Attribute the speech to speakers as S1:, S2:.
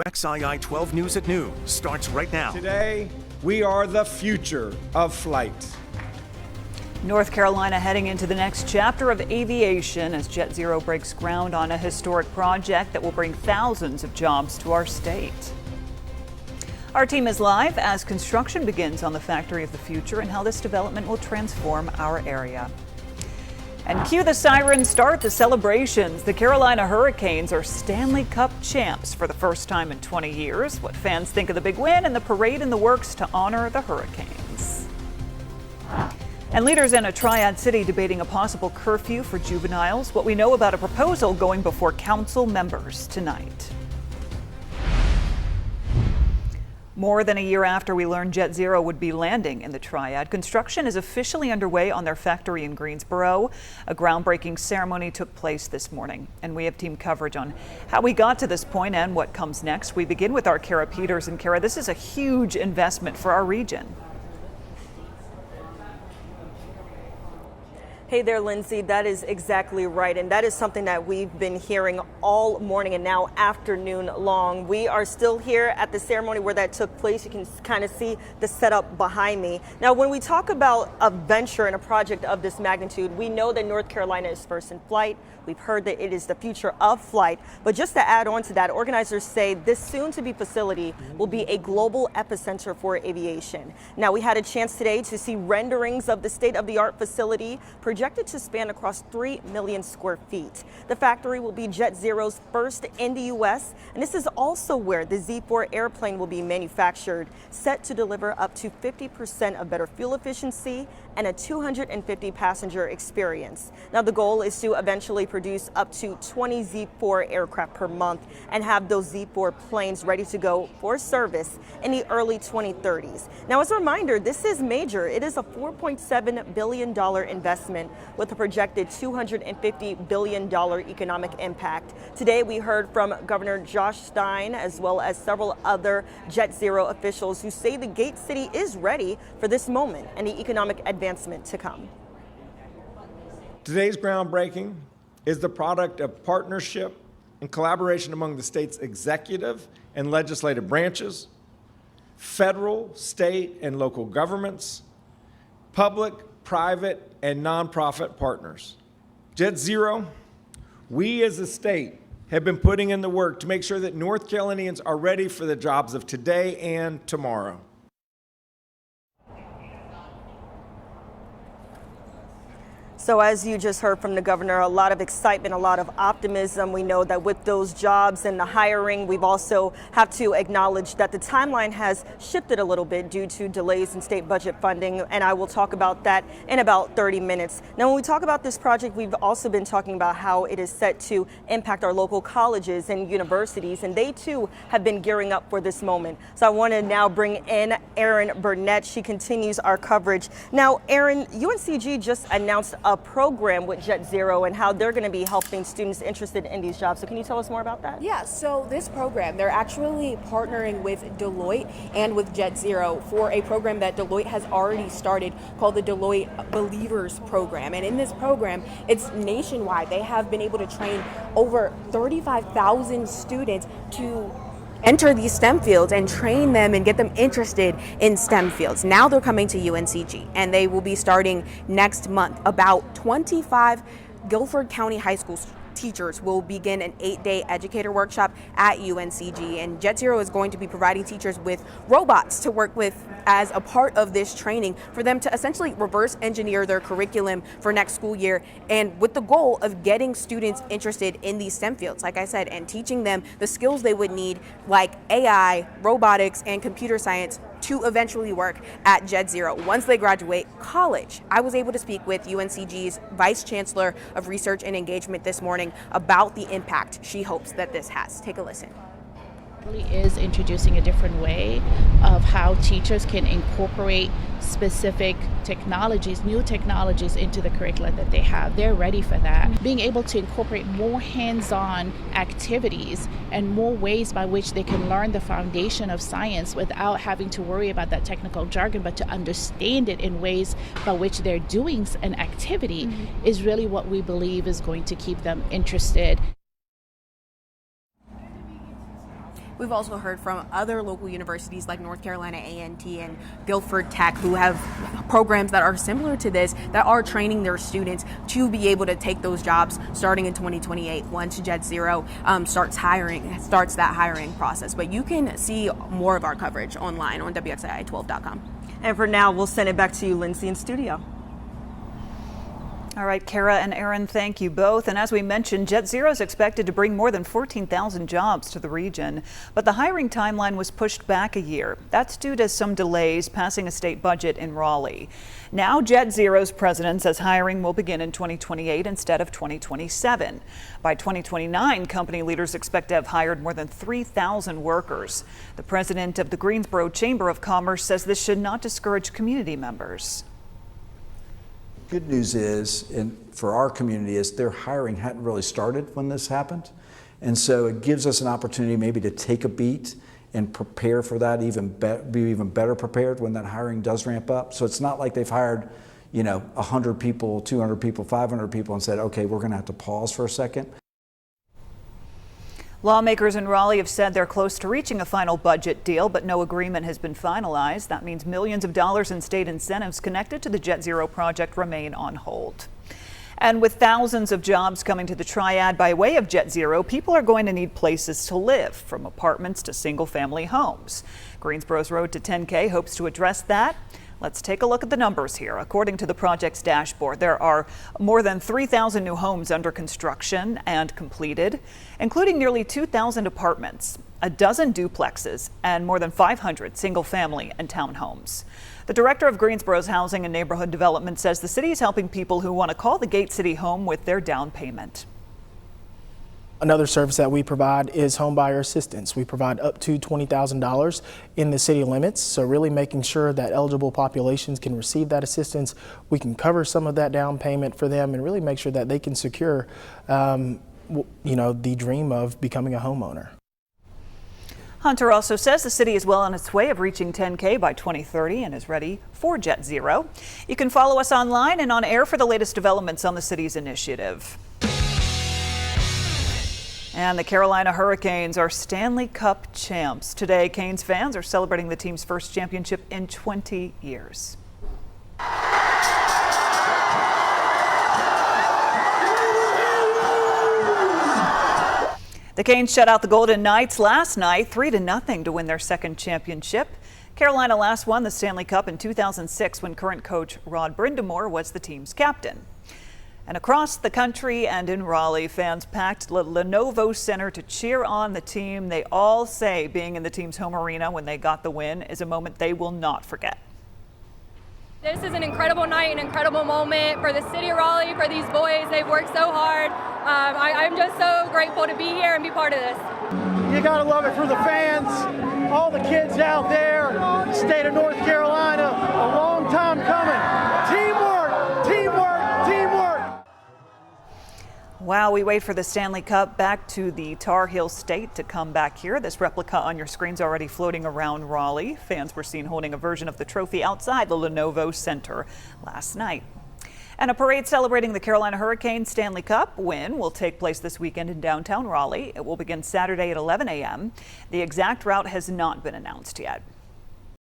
S1: WXII 12 News at noon starts right now.
S2: Today, we are the future of flight.
S3: North Carolina heading into the next chapter of aviation as JetZero breaks ground on a historic project that will bring thousands of jobs to our state. Our team is live as construction begins on the factory of the future and how this development will transform our area. And cue the sirens, start the celebrations. The Carolina Hurricanes are Stanley Cup champs for the first time in 20 years. What fans think of the big win and the parade in the works to honor the Hurricanes. And leaders in a Triad city debating a possible curfew for juveniles. What we know about a proposal going before council members tonight. More than a year after we learned JetZero would be landing in the Triad, construction is officially underway on their factory in Greensboro. A groundbreaking ceremony took place this morning, and we have team coverage on how we got to this point and what comes next. We begin with our Kara Peters. And Kara, this is a huge investment for our region.
S4: Hey there, Lindsay. That is exactly right. And that is something that we've been hearing all morning and now afternoon long. We are still here at the ceremony where that took place. You can kind of see the setup behind me. Now, when we talk about a venture and a project of this magnitude, we know that North Carolina is first in flight. We've heard that it is the future of flight. But just to add on to that, organizers say this soon-to-be facility will be a global epicenter for aviation. Now, we had a chance today to see renderings of the state-of-the-art facility projected to span across 3 million square feet. The factory will be JetZero's first in the U.S., and this is also where the Z4 airplane will be manufactured, set to deliver up to 50% of better fuel efficiency and a 250 passenger experience. Now, the goal is to eventually produce up to 20 Z4 aircraft per month and have those Z4 planes ready to go for service in the early 2030s. Now, as a reminder, this is major. It is a $4.7 billion investment with a projected $250 billion economic impact. Today, we heard from Governor Josh Stein as well as several other JetZero officials who say the Gate City is ready for this moment and the economic advancement to come.
S2: Today's groundbreaking is the product of partnership and collaboration among the state's executive and legislative branches, federal, state, and local governments, public, private, and nonprofit partners. JetZero, we as a state have been putting in the work to make sure that North Carolinians are ready for the jobs of today and tomorrow.
S4: So as you just heard from the governor, a lot of excitement, a lot of optimism. We know that with those jobs and the hiring, we've also have to acknowledge that the timeline has shifted a little bit due to delays in state budget funding. And I will talk about that in about 30 minutes. Now, when we talk about this project, we've also been talking about how it is set to impact our local colleges and universities, and they too have been gearing up for this moment. So I want to now bring in Erin Burnett. She continues our coverage. Now, Erin, UNCG just announced a program with JetZero and how they're going to be helping students interested in these jobs. So can you tell us more about that?
S5: Yeah, so this program, they're actually partnering with Deloitte and with JetZero for a program that Deloitte has already started called the Deloitte Believers Program. And in this program, it's nationwide. They have been able to train over 35,000 students to enter these STEM fields and train them and get them interested in STEM fields. Now they're coming to UNCG and they will be starting next month. About 25 Guilford County High School teachers will begin an 8-day educator workshop at UNCG, and JetZero is going to be providing teachers with robots to work with as a part of this training for them to essentially reverse engineer their curriculum for next school year, and with the goal of getting students interested in these STEM fields, like I said, and teaching them the skills they would need like AI, robotics, and computer science to eventually work at JetZero once they graduate college. I was able to speak with UNCG's Vice Chancellor of Research and Engagement this morning about the impact she hopes that this has. Take a listen.
S6: Really is introducing a different way of how teachers can incorporate specific technologies, new technologies into the curricula that they have. They're ready for that. Being able to incorporate more hands-on activities and more ways by which they can learn the foundation of science without having to worry about that technical jargon, but to understand it in ways by which they're doing an activity is really what we believe is going to keep them interested.
S5: We've also heard from other local universities like North Carolina A&T and Guilford Tech, who have programs that are similar to this, that are training their students to be able to take those jobs starting in 2028 once Jet Zero starts that hiring process. But you can see more of our coverage online on WXII12.com.
S4: And for now, we'll send it back to you, Lindsay, in studio.
S3: All right, Kara and Aaron, thank you both. And as we mentioned, Jet Zero is expected to bring more than 14,000 jobs to the region, but the hiring timeline was pushed back a year. That's due to some delays passing a state budget in Raleigh. Now, Jet Zero's president says hiring will begin in 2028 instead of 2027. By 2029, company leaders expect to have hired more than 3,000 workers. The president of the Greensboro Chamber of Commerce says this should not discourage community members.
S7: Good news is, for our community, is their hiring hadn't really started when this happened. And so it gives us an opportunity maybe to take a beat and prepare for that, be even better prepared when that hiring does ramp up. So it's not like they've hired, 100 people, 200 people, 500 people and said, okay, we're gonna have to pause for a second.
S3: Lawmakers in Raleigh have said they're close to reaching a final budget deal, but no agreement has been finalized. That means millions of dollars in state incentives connected to the Jet Zero project remain on hold. And with thousands of jobs coming to the Triad by way of Jet Zero, people are going to need places to live, from apartments to single-family homes. Greensboro's Road to 10K hopes to address that. Let's take a look at the numbers here. According to the project's dashboard, there are more than 3,000 new homes under construction and completed, including nearly 2,000 apartments, a dozen duplexes, and more than 500 single-family and townhomes. The director of Greensboro's Housing and Neighborhood Development says the city is helping people who want to call the Gate City home with their down payment.
S8: Another service that we provide is home buyer assistance. We provide up to $20,000 in the city limits, so really making sure that eligible populations can receive that assistance. We can cover some of that down payment for them and really make sure that they can secure, the dream of becoming a homeowner.
S3: Hunter also says the city is well on its way of reaching 10K by 2030 and is ready for Jet Zero. You can follow us online and on air for the latest developments on the city's initiative. And the Carolina Hurricanes are Stanley Cup champs. Today, Canes fans are celebrating the team's first championship in 20 years. The Canes shut out the Golden Knights last night, 3-0 to win their second championship. Carolina last won the Stanley Cup in 2006 when current coach Rod Brindamore was the team's captain. And across the country and in Raleigh, fans packed the Lenovo Center to cheer on the team. They all say being in the team's home arena when they got the win is a moment they will not forget.
S9: This is an incredible night, an incredible moment for the city of Raleigh, for these boys. They've worked so hard. I'm just so grateful to be here and be part of this.
S10: You gotta love it for the fans, all the kids out there, the state of North Carolina, a long time coming. Teamwork, teamwork, teamwork.
S3: While we wait for the Stanley Cup back to the Tar Heel State to come back here, this replica on your screen's already floating around Raleigh. Fans were seen holding a version of the trophy outside the Lenovo Center last night. And a parade celebrating the Carolina Hurricanes Stanley Cup win will take place this weekend in downtown Raleigh. It will begin Saturday at 11 a.m. The exact route has not been announced yet.